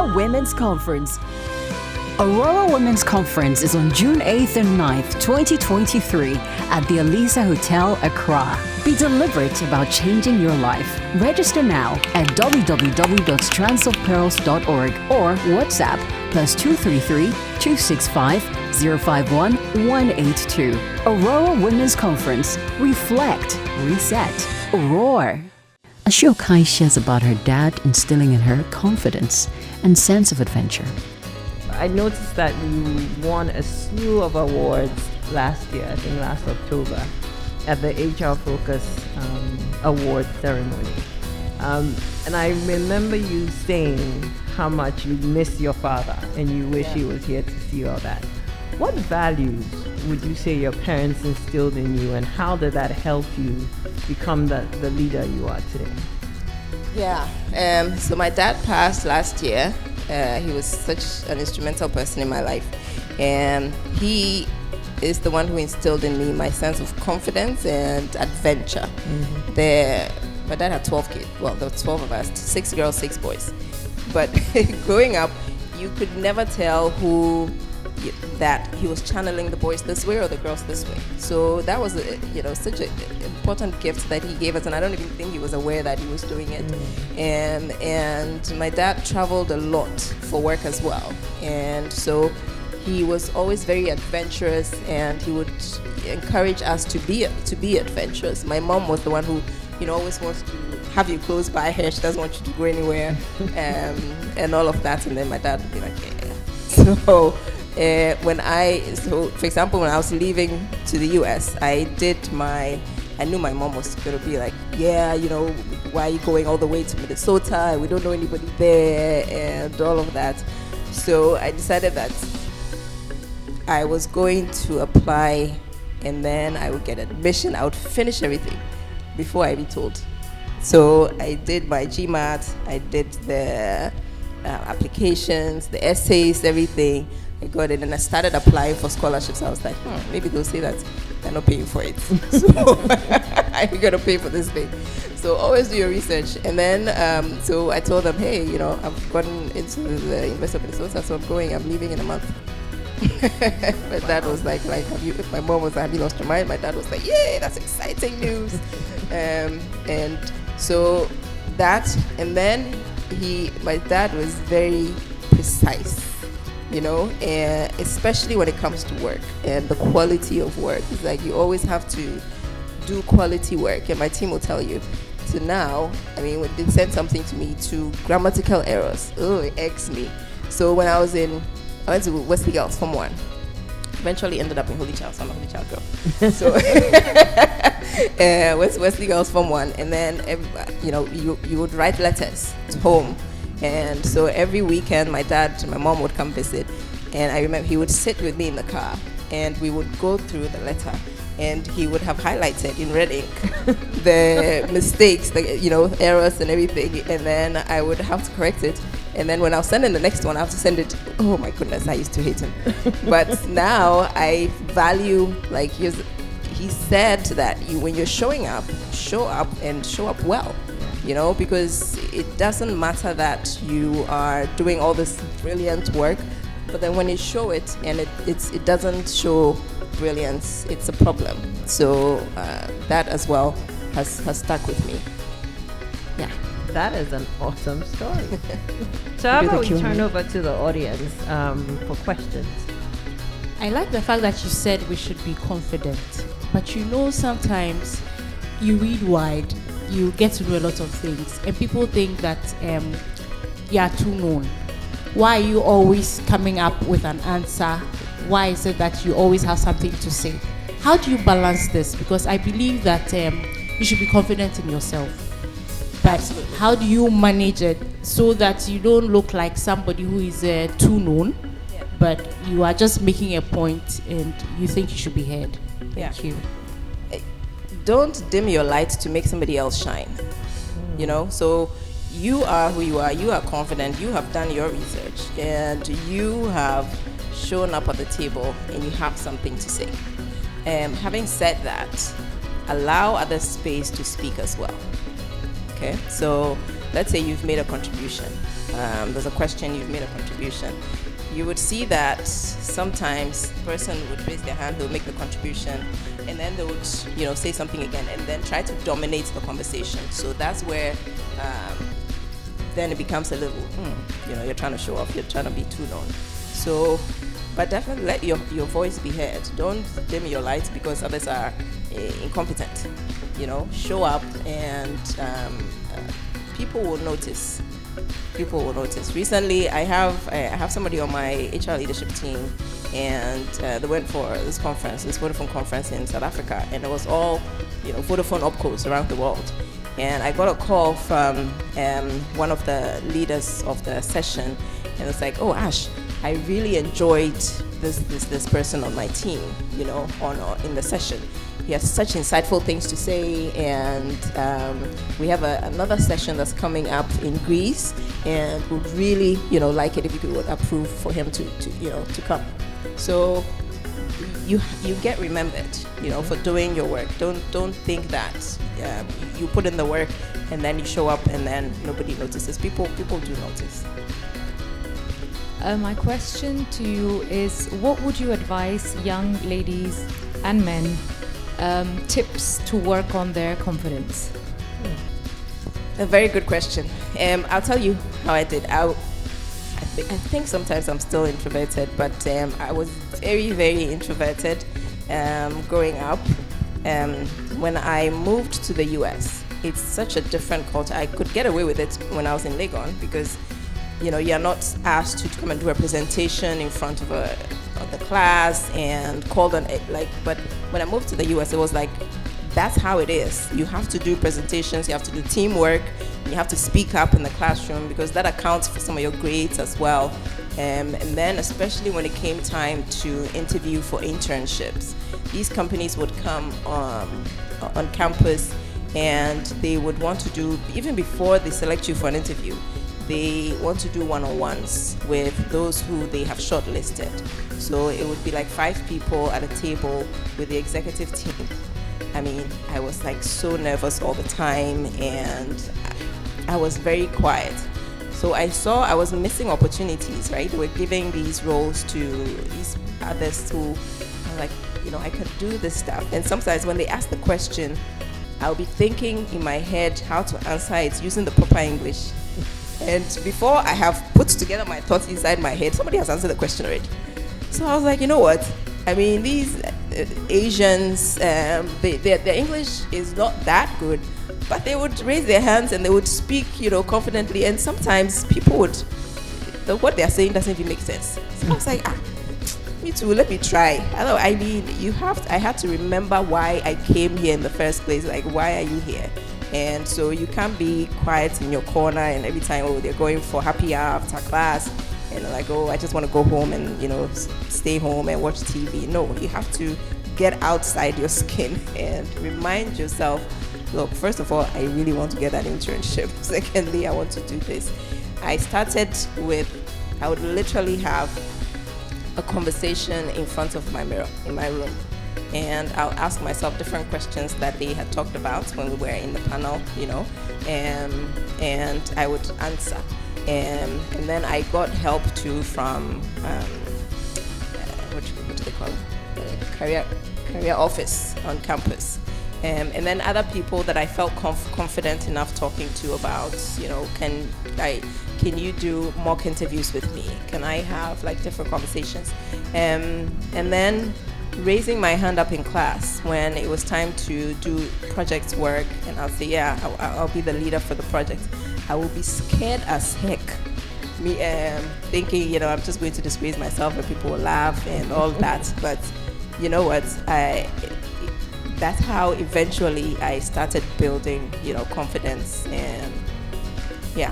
Aurora Women's Conference. Aurora Women's Conference is on June 8th and 9th, 2023 at the Elisa Hotel, Accra. Be deliberate about changing your life. Register now at www.strandsofpearls.org or WhatsApp +233 265 051 182. Aurora Women's Conference. Reflect. Reset. Aurora. Ashiokai shares about her dad instilling in her confidence and sense of adventure. I noticed that you won a slew of awards last year, I think last October, at the HR Focus award ceremony. And I remember you saying how much you miss your father and you wish he was here to see all that. What values would you say your parents instilled in you, and how did that help you become the leader you are today? Yeah, so my dad passed last year. He was such an instrumental person in my life, and he is the one who instilled in me my sense of confidence and adventure. My dad had 12 kids. Well, there were 12 of us, 6 girls, 6 boys. But growing up, you could never tell that he was channeling the boys this way or the girls this way. So that was, such an important gift that he gave us, and I don't even think he was aware that he was doing it. And my dad traveled a lot for work as well, and so he was always very adventurous, and he would encourage us to be adventurous. My mom was the one who, always wants to have you close by her. She doesn't want you to go anywhere, and all of that. And then my dad would be like, yeah. So. For example, when I was leaving to the US, I knew my mom was going to be like, yeah, why are you going all the way to Minnesota? We don't know anybody there, and all of that. So I decided that I was going to apply, and then I would get admission. I would finish everything before I be told. So I did my GMAT, I did the applications, the essays, everything. I got it, and I started applying for scholarships. I was like, maybe they'll say that they're not paying for it. So I'm going to pay for this thing. So always do your research. And then, so I told them, hey, I've gotten into the University of Minnesota, so I'm leaving in a month. My dad was like, my mom was like, have you lost your mind? My dad was like, yay, that's exciting news. And so that, and then my dad was very precise. And especially when it comes to work and the quality of work. It's like you always have to do quality work, and my team will tell you. So now, when they send something to me to grammatical errors, it eggs me. So when I went to Wesley Girls Form 1, eventually ended up in Holy Child, so I'm a Holy Child girl. So went to Wesley Girls Form 1, and then you would write letters to home. And so every weekend, my mom would come visit, and I remember he would sit with me in the car, and we would go through the letter, and he would have highlighted in red ink the mistakes, the errors and everything, and then I would have to correct it. And then when I was sending the next one, I have to send it. Oh my goodness, I used to hate him. But now I value, he said that when you're showing up, show up well. Because it doesn't matter that you are doing all this brilliant work, but then when you show it and it doesn't show brilliance, it's a problem. So that as well has stuck with me. Yeah. That is an awesome story. So how about we turn over to the audience for questions? I like the fact that you said we should be confident, but sometimes you read wide, you get to know a lot of things, and people think that you are too known. Why are you always coming up with an answer? Why is it that you always have something to say? How do you balance this? Because I believe that you should be confident in yourself. But absolutely. How do you manage it so that you don't look like somebody who is too known, but you are just making a point and you think you should be heard? Thank you. Don't dim your light to make somebody else shine. So you are who you are. You are confident. You have done your research, and you have shown up at the table, and you have something to say. Having said that, allow others space to speak as well. Okay, so let's say you've made a contribution. There's a question, you've made a contribution. You would see that sometimes the person would raise their hand, they'll make the contribution, and then they would, say something again, and then try to dominate the conversation. So that's where then it becomes a little, you're trying to show off, you're trying to be too known. So, but definitely let your voice be heard. Don't dim your lights because others are incompetent. Show up, and people will notice. People will notice. Recently, I have somebody on my HR leadership team, and they went for this Vodafone conference in South Africa, and it was all, Vodafone opcos around the world. And I got a call from one of the leaders of the session, and it's like, "Oh, Ash, I really enjoyed this person on my team, in the session. He has such insightful things to say, and we have another session that's coming up in Greece, and would really, like it if you would approve for him to come." So you get remembered, for doing your work. Don't think that you put in the work and then you show up and then nobody notices. People do notice. My question to you is, what would you advise young ladies and men, tips to work on their confidence? A very good question. I'll tell you how I did. I think sometimes I'm still introverted, but I was very, very introverted growing up. When I moved to the US, it's such a different culture. I could get away with it when I was in Legon because, you're not asked to come and do a presentation in front of the class and called on it. But when I moved to the US, it was like, that's how it is. You have to do presentations, you have to do teamwork, you have to speak up in the classroom because that accounts for some of your grades as well. And then especially when it came time to interview for internships, these companies would come on campus and they would want to do, even before they select you for an interview, they want to do one-on-ones with those who they have shortlisted. So it would be like 5 people at a table with the executive team. I mean, I was like so nervous all the time and I was very quiet. So I saw I was missing opportunities, right? They were giving these roles to these others who are like, I could do this stuff. And sometimes when they ask the question, I'll be thinking in my head how to answer it using the proper English. And before I have put together my thoughts inside my head, somebody has answered the question already. So I was like, you know what? I mean, these Asians, their English is not that good, but they would raise their hands and they would speak, confidently. And sometimes people would, what they're saying doesn't even make sense. So I was like, me too, let me try. I mean, I had to remember why I came here in the first place. Like, why are you here? And so you can't be quiet in your corner and every time, they're going for happy hour after class. And like, I just want to go home and, stay home and watch TV. No, you have to get outside your skin and remind yourself, look, first of all, I really want to get that internship. Secondly, I want to do this. I started with, I would literally have a conversation in front of my mirror in my room. And I'll ask myself different questions that they had talked about when we were in the panel, and I would answer. And then I got help too from what do they call it? Career office on campus, and then other people that I felt confident enough talking to about, can you do mock interviews with me? Can I have like different conversations? And then raising my hand up in class when it was time to do project work, and I'll say, I'll be the leader for the project. I will be scared as heck. Me thinking, I'm just going to disgrace myself and people will laugh and all that. But you know what? That's how eventually I started building, confidence. And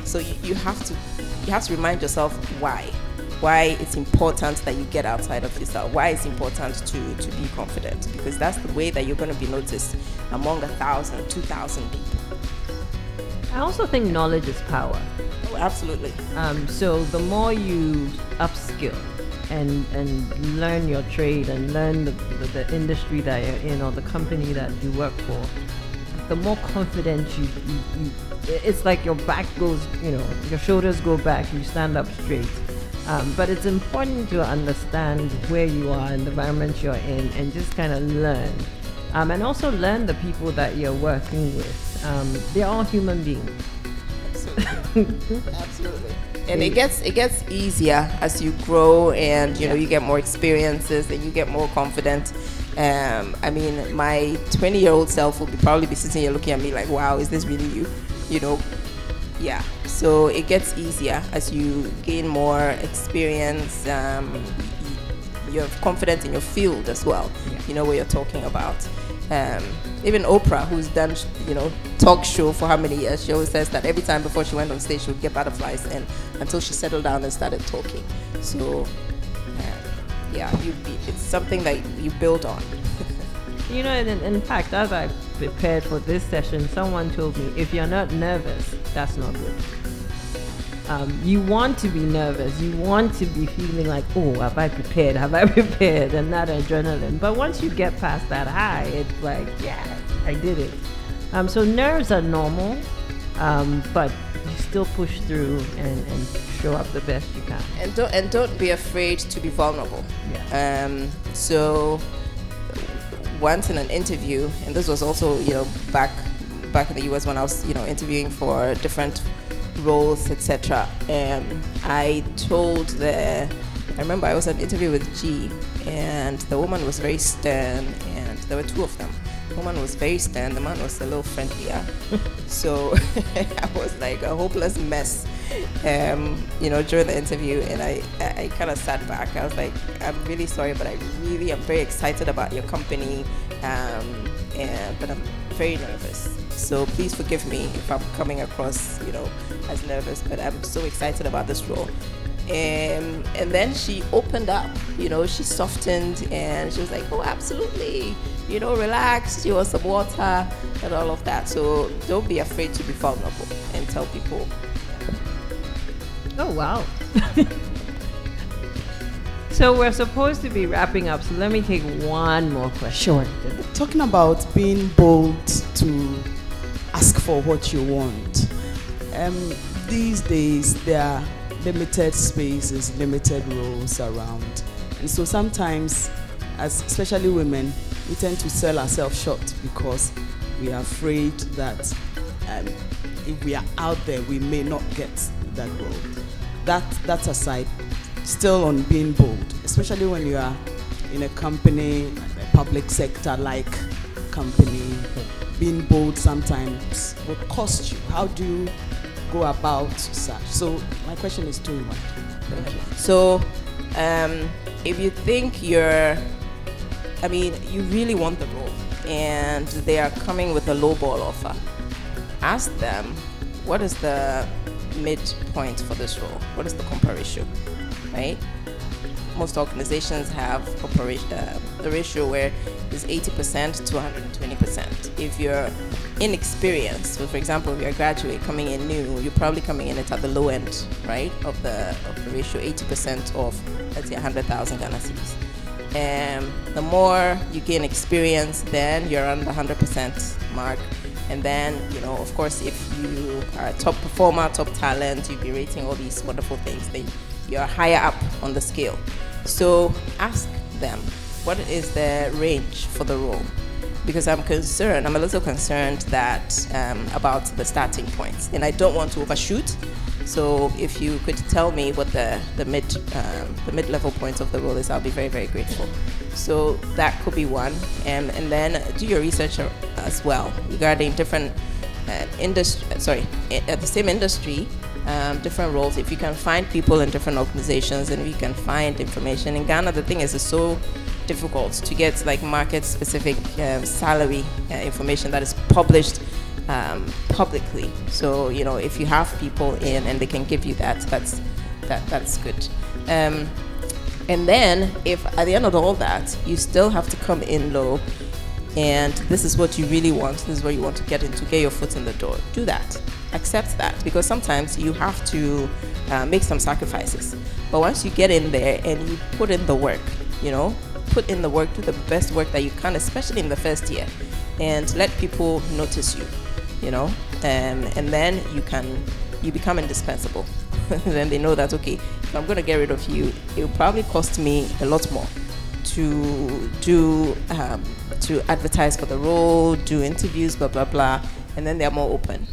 so you have to remind yourself why it's important that you get outside of yourself, why it's important to be confident, because that's the way that you're going to be noticed among 1,000, 2,000 people. I also think knowledge is power. Oh, absolutely. So the more you upskill and learn your trade and learn the industry that you're in or the company that you work for, the more confident you it's like your back goes, your shoulders go back, you stand up straight. But it's important to understand where you are and the environment you're in, and just kind of learn. And also learn the people that you're working with. They're all human beings. Absolutely. And it gets easier as you grow, and you get more experiences and you get more confident. I mean, my 20-year-old self will probably be sitting here looking at me like, wow, is this really you? Yeah. So it gets easier as you gain more experience. You're confident in your field as well. You know what you're talking about. Even Oprah, who's done, talk show for how many years, she always says that every time before she went on stage, she would get butterflies, and until she settled down and started talking. So, it's something that you build on. In fact, as I prepared for this session, someone told me, if you're not nervous, that's not good. You want to be nervous. You want to be feeling like, oh, have I prepared, and that adrenaline. But once you get past that high, it's like, yeah, I did it. So nerves are normal, but you still push through and show up the best you can. And don't be afraid to be vulnerable. Yeah. So once in an interview, and this was also back in the US when I was interviewing for different roles, etc. I remember I was at an interview with G, and the woman was very stern, and there were two of them. The woman was very stern, the man was a little friendlier. So I was like a hopeless mess, during the interview, and I kind of sat back. I was like, I'm really sorry, but I'm very excited about your company, but I'm very nervous. So please forgive me if I'm coming across, as nervous, but I'm so excited about this role. And then she opened up, she softened, and she was like, oh, absolutely, relax, you want some water and all of that. So don't be afraid to be vulnerable and tell people. Oh, wow. So we're supposed to be wrapping up, so let me take one more question. Sure. Talking about being bold to ask for what you want. These days, there are limited spaces, limited roles around. And so sometimes, especially women, we tend to sell ourselves short because we are afraid that if we are out there, we may not get that role. That aside, still on being bold, especially when you are in a company, a public sector-like company, being bold sometimes will cost you. How do you go about such? So my question is two in one. Thank you. So if you think you really want the role and they are coming with a lowball offer, ask them, what is the midpoint for this role? What is the compa ratio, right? Most organizations have the ratio where it's 80% to 120%. If you're inexperienced, so for example, if you're a graduate coming in new, you're probably coming in at the low end, right, of the ratio, 80% of, let's say, 100,000 Ghana cedis. And the more you gain experience, then you're on the 100% mark. And then, of course, if you are a top performer, top talent, you'll be rating all these wonderful things, then you're higher up on the scale. So ask them, what is the range for the role? Because I'm a little concerned that about the starting points, and I don't want to overshoot. So if you could tell me what the mid-level point of the role is, I'll be very, very grateful. So that could be one, and then do your research as well regarding different at the same industry, different roles. If you can find people in different organizations, and we can find information in Ghana, the thing is, it's so difficult to get like market-specific salary information that is published publicly. So if you have people in and they can give you that's good. And then if at the end of all that you still have to come in low, and this is what you really want, this is where you want to get your foot in the door, do that. Accept that, because sometimes you have to make some sacrifices. But once you get in there and you put in the work, do the best work that you can, especially in the first year. and let people notice you, and then you become indispensable. Then they know that, okay, if I'm going to get rid of you, it will probably cost me a lot more to advertise for the role, do interviews, blah, blah, blah, and then they're more open.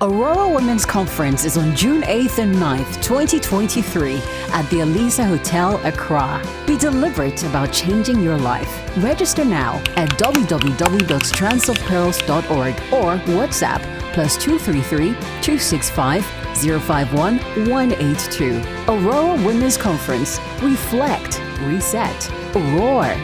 Aurora Women's Conference is on June 8th and 9th, 2023 at the Elisa Hotel, Accra. Be deliberate about changing your life. Register now at www.strandsofpearls.org or WhatsApp +233 265 051 182. Aurora Women's Conference. Reflect. Reset. Roar.